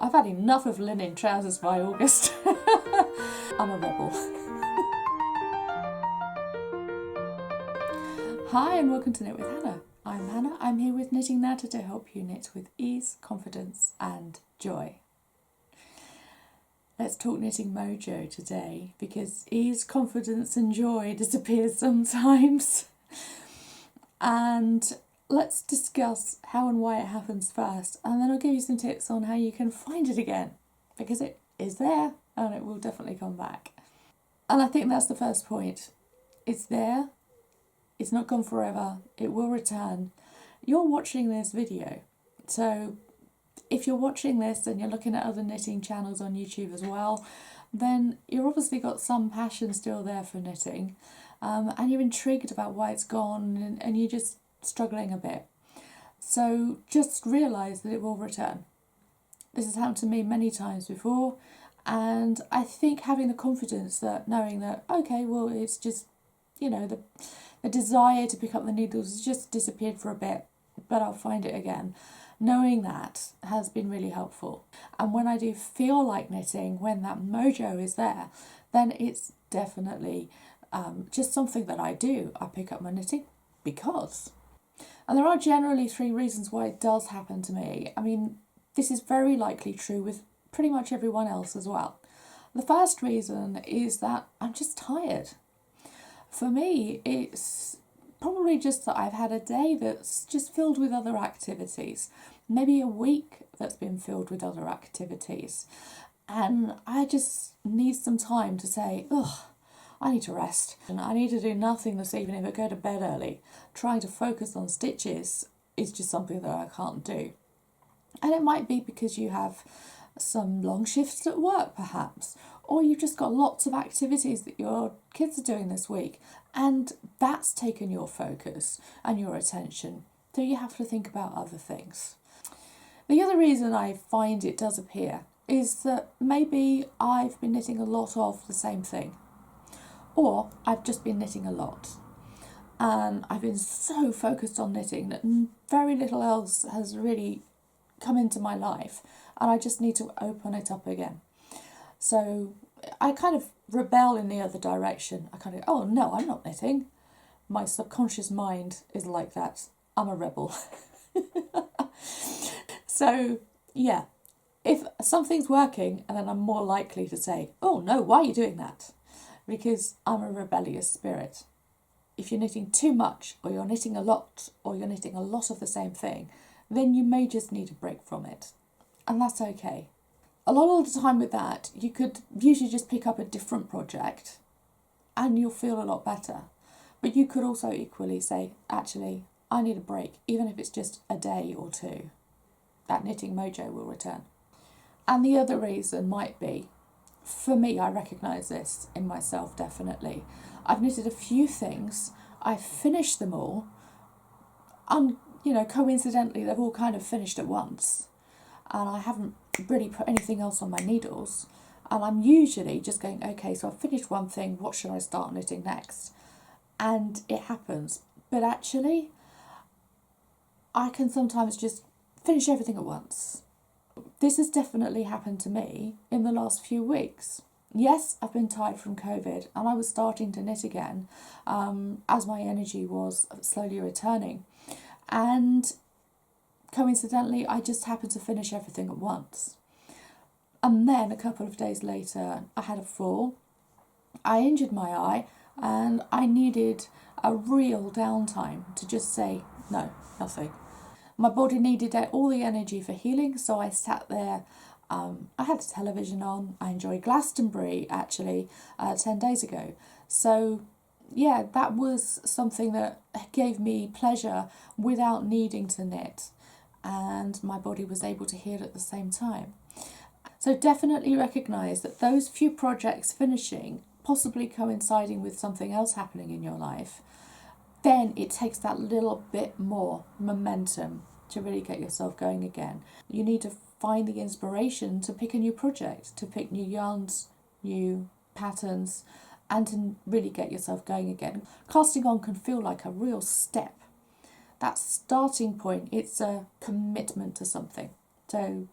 I've had enough of linen trousers by August. I'm a rebel. Hi and welcome to Knit with Hannah. I'm Hannah. I'm here with Knitting Natter to help you knit with ease, confidence and joy. Let's talk knitting mojo today because ease, confidence and joy disappears sometimes. And let's discuss how and why it happens first, and then I'll give you some tips on how you can find it again, because it is there and it will definitely come back. And I think that's the first point. It's there, it's not gone forever, it will return. You're watching this video, so if you're watching this and you're looking at other knitting channels on YouTube as well, then you've obviously got some passion still there for knitting, and you're intrigued about why it's gone, and you're just struggling a bit. So just realise that it will return. This has happened to me many times before, and I think having the confidence that knowing that, okay, well, it's just, you know, the desire to pick up the needles has just disappeared for a bit, but I'll find it again. Knowing that has been really helpful. And when I do feel like knitting, when that mojo is there, then it's definitely just something that I do. I pick up my knitting because. And there are generally three reasons why it does happen to me. I mean, this is very likely true with pretty much everyone else as well. The first reason is that I'm just tired. For me, it's probably just that I've had a day that's just filled with other activities. Maybe a week that's been filled with other activities. And I just need some time to say, ugh, I need to rest. And I need to do nothing this evening but go to bed early. Trying to focus on stitches is just something that I can't do. And it might be because you have some long shifts at work perhaps, or you've just got lots of activities that your kids are doing this week, and that's taken your focus and your attention, so you have to think about other things. The other reason I find it does appear is that maybe I've been knitting a lot of the same thing, or I've just been knitting a lot and I've been so focused on knitting that very little else has really come into my life, and I just need to open it up again. So I kind of rebel in the other direction. I kind of, oh no, I'm not knitting. My subconscious mind is like that. I'm a rebel. So yeah, if something's working, and then I'm more likely to say, oh no, why are you doing that? Because I'm a rebellious spirit. If you're knitting too much, or you're knitting a lot, or you're knitting a lot of the same thing, then you may just need a break from it. And that's okay. A lot of the time with that, you could usually just pick up a different project and you'll feel a lot better. But you could also equally say, actually, I need a break, even if it's just a day or two. That knitting mojo will return. And the other reason might be, for me, I recognise this in myself definitely. I've knitted a few things, I've finished them all, and coincidentally they've all kind of finished at once, and I haven't really put anything else on my needles, and I'm usually just going, okay, so I've finished one thing, what should I start knitting next? And it happens. But actually, I can sometimes just finish everything at once. This has definitely happened to me in the last few weeks. Yes, I've been tired from COVID, and I was starting to knit again as my energy was slowly returning. And coincidentally, I just happened to finish everything at once. And then a couple of days later, I had a fall. I injured my eye, and I needed a real downtime to just say, no, nothing. My body needed all the energy for healing, so I sat there. I had the television on. I enjoyed Glastonbury, actually, 10 days ago. So yeah, that was something that gave me pleasure without needing to knit, and my body was able to heal at the same time. So definitely recognise that those few projects finishing, possibly coinciding with something else happening in your life, then it takes that little bit more momentum to really get yourself going again. You need to find the inspiration to pick a new project, to pick new yarns, new patterns, and to really get yourself going again. Casting on can feel like a real step. That starting point, it's a commitment to something. So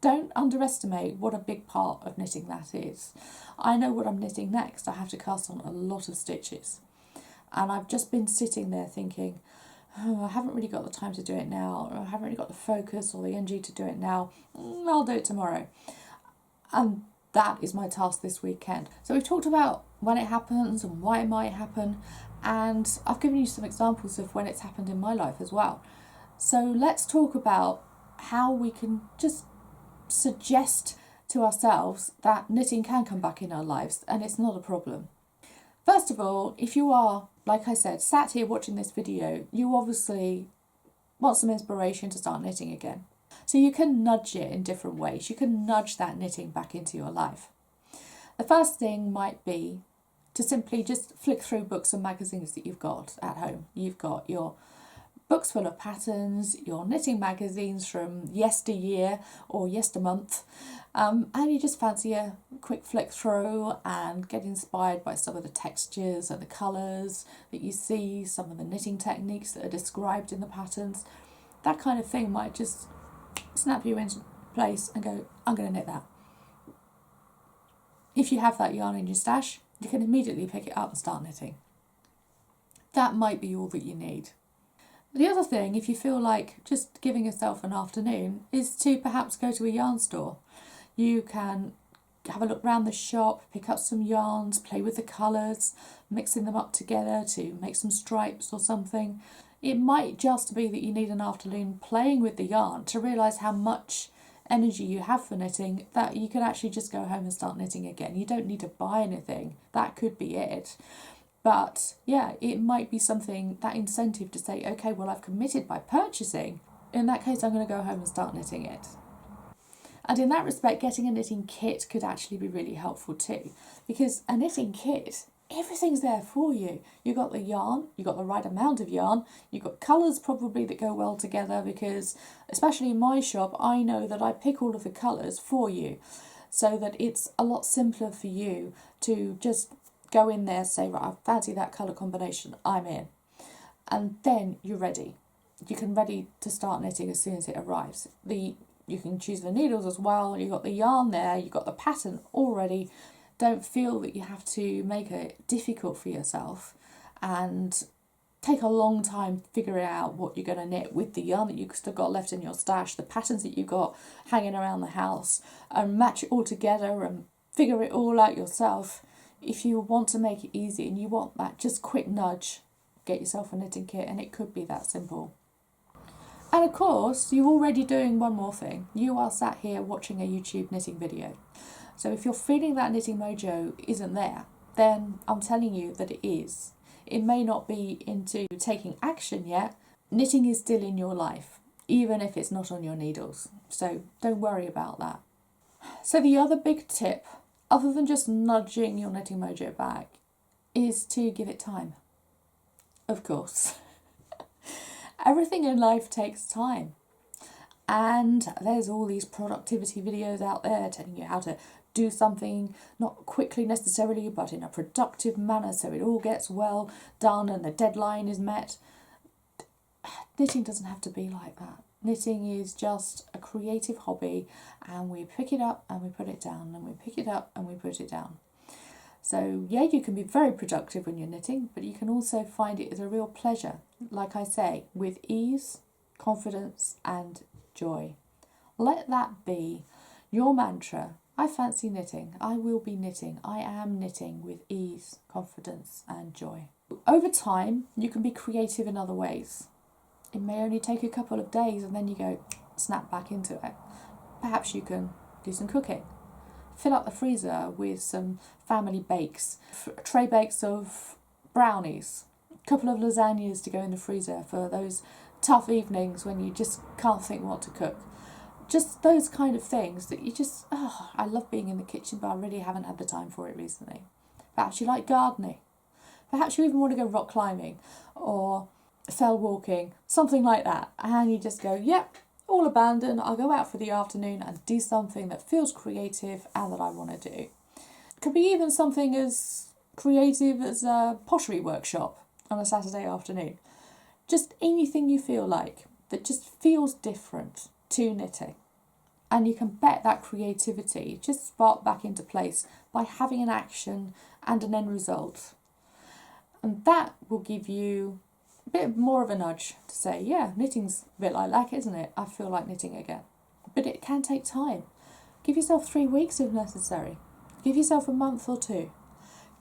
don't underestimate what a big part of knitting that is. I know what I'm knitting next. I have to cast on a lot of stitches. And I've just been sitting there thinking, oh, I haven't really got the time to do it now, or I haven't really got the focus or the energy to do it now. I'll do it tomorrow. And that is my task this weekend. So we've talked about when it happens and why it might happen, and I've given you some examples of when it's happened in my life as well. So let's talk about how we can just suggest to ourselves that knitting can come back in our lives and it's not a problem. First of all, if you are, like I said, sat here watching this video, you obviously want some inspiration to start knitting again. So you can nudge it in different ways. You can nudge that knitting back into your life. The first thing might be to simply just flick through books and magazines that you've got at home. You've got your books full of patterns, your knitting magazines from yesteryear or yestermonth, and you just fancy a quick flick through and get inspired by some of the textures and the colours that you see, some of the knitting techniques that are described in the patterns. That kind of thing might just snap you into place and go, I'm going to knit that. If you have that yarn in your stash, you can immediately pick it up and start knitting. That might be all that you need. The other thing, if you feel like just giving yourself an afternoon, is to perhaps go to a yarn store. You can have a look around the shop, pick up some yarns, play with the colours, mixing them up together to make some stripes or something. It might just be that you need an afternoon playing with the yarn to realise how much energy you have for knitting, that you can actually just go home and start knitting again. You don't need to buy anything. That could be it. But yeah, it might be something, that incentive to say, okay, well, I've committed by purchasing. In that case, I'm going to go home and start knitting it. And in that respect, getting a knitting kit could actually be really helpful too, because a knitting kit, everything's there for you. You've got the yarn, you've got the right amount of yarn, you've got colours probably that go well together, because especially in my shop, I know that I pick all of the colours for you, so that it's a lot simpler for you to just go in there, say, right, I fancy that colour combination, I'm in. And then you're ready. You can ready to start knitting as soon as it arrives. You can choose the needles as well, you've got the yarn there, you've got the pattern already. Don't feel that you have to make it difficult for yourself and take a long time figuring out what you're going to knit with the yarn that you've still got left in your stash, the patterns that you've got hanging around the house, and match it all together and figure it all out yourself. If you want to make it easy and you want that just quick nudge, get yourself a knitting kit, and it could be that simple. And of course, you're already doing one more thing. You are sat here watching a YouTube knitting video. So if you're feeling that knitting mojo isn't there, then I'm telling you that it is. It may not be into taking action yet. Knitting is still in your life, even if it's not on your needles. So don't worry about that. So the other big tip, other than just nudging your knitting mojo back, is to give it time. Of course. Everything in life takes time. And there's all these productivity videos out there telling you how to do something, not quickly necessarily, but in a productive manner so it all gets well done and the deadline is met. Knitting doesn't have to be like that. Knitting is just a creative hobby, and we pick it up and we put it down, and we pick it up and we put it down. So yeah, you can be very productive when you're knitting, but you can also find it as a real pleasure, like I say, with ease, confidence and joy. Let that be your mantra. I fancy knitting, I will be knitting, I am knitting with ease, confidence and joy. Over time, you can be creative in other ways. It may only take a couple of days and then you go snap back into it. Perhaps you can do some cooking. Fill up the freezer with some family bakes, tray bakes of brownies, a couple of lasagnas to go in the freezer for those tough evenings when you just can't think what to cook. Just those kind of things that you just, I love being in the kitchen, but I really haven't had the time for it recently. Perhaps you like gardening. Perhaps you even want to go rock climbing or fell walking, something like that. And you just go, yep, all abandoned. I'll go out for the afternoon and do something that feels creative and that I want to do. It could be even something as creative as a pottery workshop on a Saturday afternoon. Just anything you feel like that just feels different to knitting. And you can bet that creativity just spark back into place by having an action and an end result. And that will give you a bit more of a nudge to say, yeah, knitting's a bit like that, isn't it? I feel like knitting again. But it can take time. Give yourself 3 weeks if necessary. Give yourself a month or 2.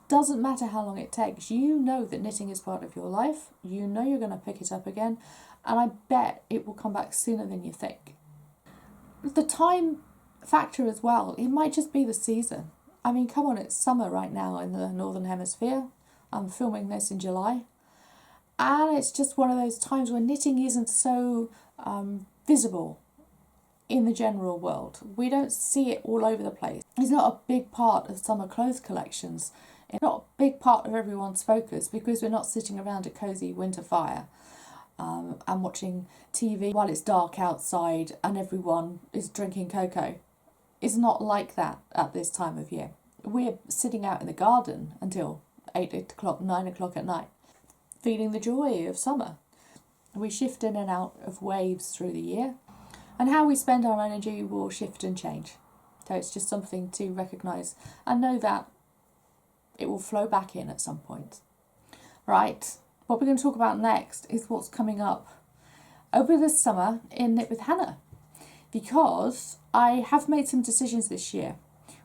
Doesn't matter how long it takes. You know that knitting is part of your life. You know you're going to pick it up again. And I bet it will come back sooner than you think. The time factor as well, it might just be the season. I mean, come on, it's summer right now in the Northern Hemisphere. I'm filming this in July. And it's just one of those times when knitting isn't so visible in the general world. We don't see it all over the place. It's not a big part of summer clothes collections. It's not a big part of everyone's focus because we're not sitting around a cosy winter fire and watching TV while it's dark outside and everyone is drinking cocoa. It's not like that at this time of year. We're sitting out in the garden until 8 o'clock, 9 o'clock at night, feeling the joy of summer. We shift in and out of waves through the year, and how we spend our energy will shift and change. So it's just something to recognise and know that it will flow back in at some point. Right, what we're going to talk about next is what's coming up over this summer in Knit with Hannah, because I have made some decisions this year.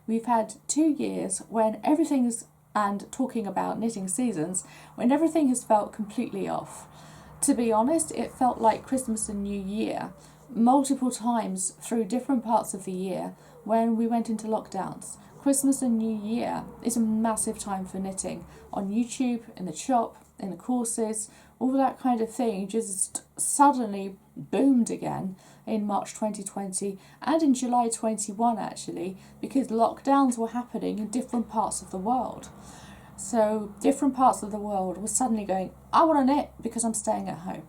We've had 2 years when everything's, and talking about knitting seasons, when everything has felt completely off. To be honest, it felt like Christmas and New Year multiple times through different parts of the year when we went into lockdowns. Christmas and New Year is a massive time for knitting on YouTube, in the shop, in the courses, all that kind of thing just suddenly boomed again in March 2020 and in July 21 actually, because lockdowns were happening in different parts of the world. So different parts of the world were suddenly going, I want to knit because I'm staying at home.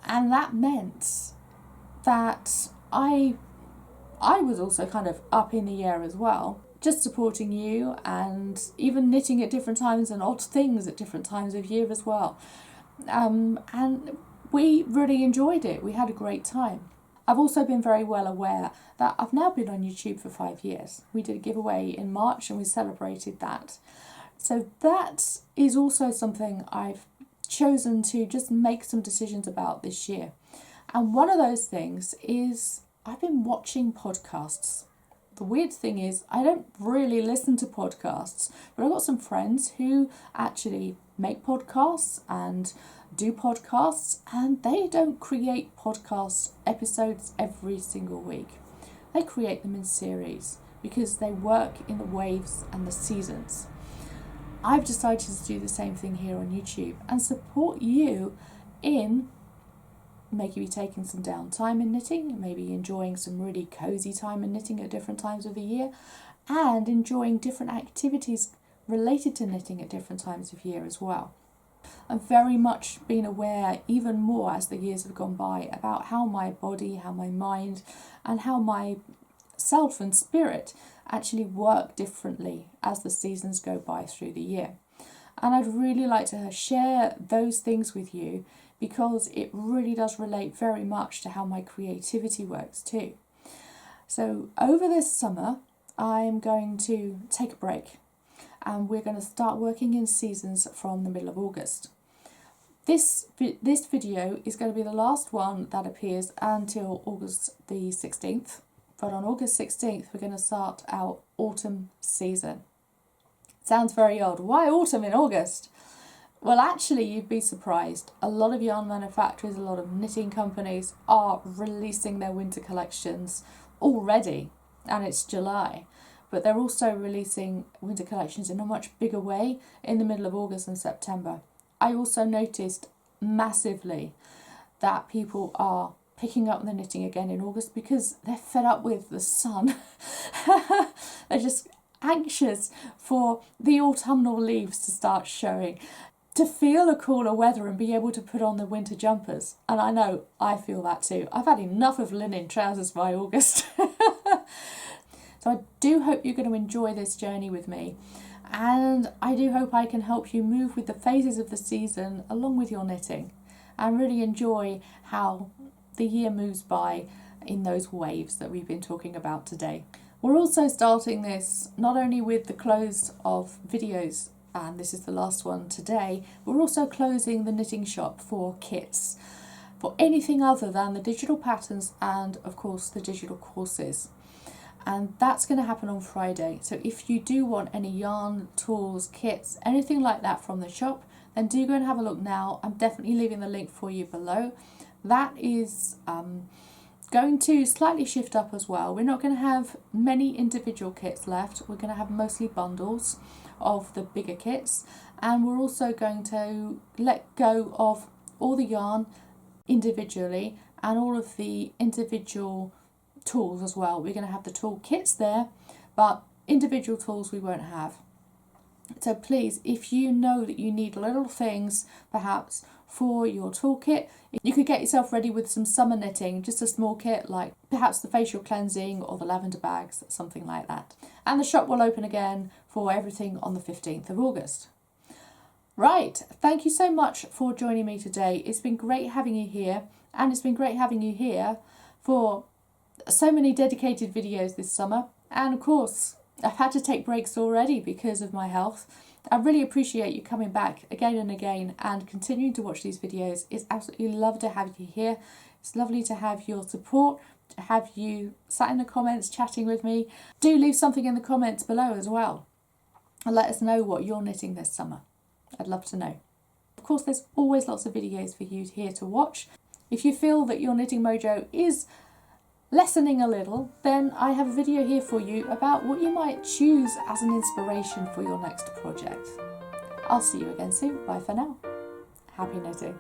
And that meant that I was also kind of up in the air as well, just supporting you and even knitting at different times and odd things at different times of year as well. And we really enjoyed it. We had a great time. I've also been very well aware that I've now been on YouTube for 5 years. We did a giveaway in March and we celebrated that. So that is also something I've chosen to just make some decisions about this year. And one of those things is I've been watching podcasts. The weird thing is I don't really listen to podcasts, but I've got some friends who actually make podcasts and do podcasts, and they don't create podcast episodes every single week. They create them in series because they work in the waves and the seasons. I've decided to do the same thing here on YouTube and support you in maybe taking some downtime in knitting, maybe enjoying some really cozy time in knitting at different times of the year, and enjoying different activities related to knitting at different times of year as well. I've very much been aware, even more as the years have gone by, about how my body, how my mind, and how my self and spirit actually work differently as the seasons go by through the year. And I'd really like to share those things with you because it really does relate very much to how my creativity works too. So over this summer, I'm going to take a break and we're going to start working in seasons from the middle of August. This video is going to be the last one that appears until August the 16th. But on August 16th, we're going to start our autumn season. Sounds very odd. Why autumn in August? Well, actually, you'd be surprised. A lot of yarn manufacturers, a lot of knitting companies are releasing their winter collections already, and it's July. But they're also releasing winter collections in a much bigger way in the middle of August and September. I also noticed massively that people are picking up the knitting again in August because they're fed up with the sun. They're just anxious for the autumnal leaves to start showing, to feel the cooler weather and be able to put on the winter jumpers. And I know I feel that too. I've had enough of linen trousers by August. So I do hope you're going to enjoy this journey with me. And I do hope I can help you move with the phases of the season along with your knitting and really enjoy how the year moves by in those waves that we've been talking about today. We're also starting this not only with the close of videos, and this is the last one today, we're also closing the knitting shop for kits, for anything other than the digital patterns and of course the digital courses. And that's going to happen on Friday. So if you do want any yarn, tools, kits, anything like that from the shop, then do go and have a look now. I'm definitely leaving the link for you below. That is going to slightly shift up as well. We're not going to have many individual kits left. We're going to have mostly bundles of the bigger kits, and we're also going to let go of all the yarn individually and all of the individual tools as well. We're going to have the tool kits there, but individual tools we won't have. So please, if you know that you need little things perhaps for your toolkit, you could get yourself ready with some summer knitting, just a small kit like perhaps the facial cleansing or the lavender bags, something like that. And the shop will open again for everything on the 15th of August. Right, thank you so much for joining me today. It's been great having you here, and it's been great having you here for so many dedicated videos this summer. And of course, I've had to take breaks already because of my health. I really appreciate you coming back again and again and continuing to watch these videos. It's absolutely lovely to have you here. It's lovely to have your support, to have you sat in the comments chatting with me. Do leave something in the comments below as well, and let us know what you're knitting this summer. I'd love to know. Of course, there's always lots of videos for you here to watch. If you feel that your knitting mojo is lessening a little, then I have a video here for you about what you might choose as an inspiration for your next project. I'll see you again soon. Bye for now. Happy knitting.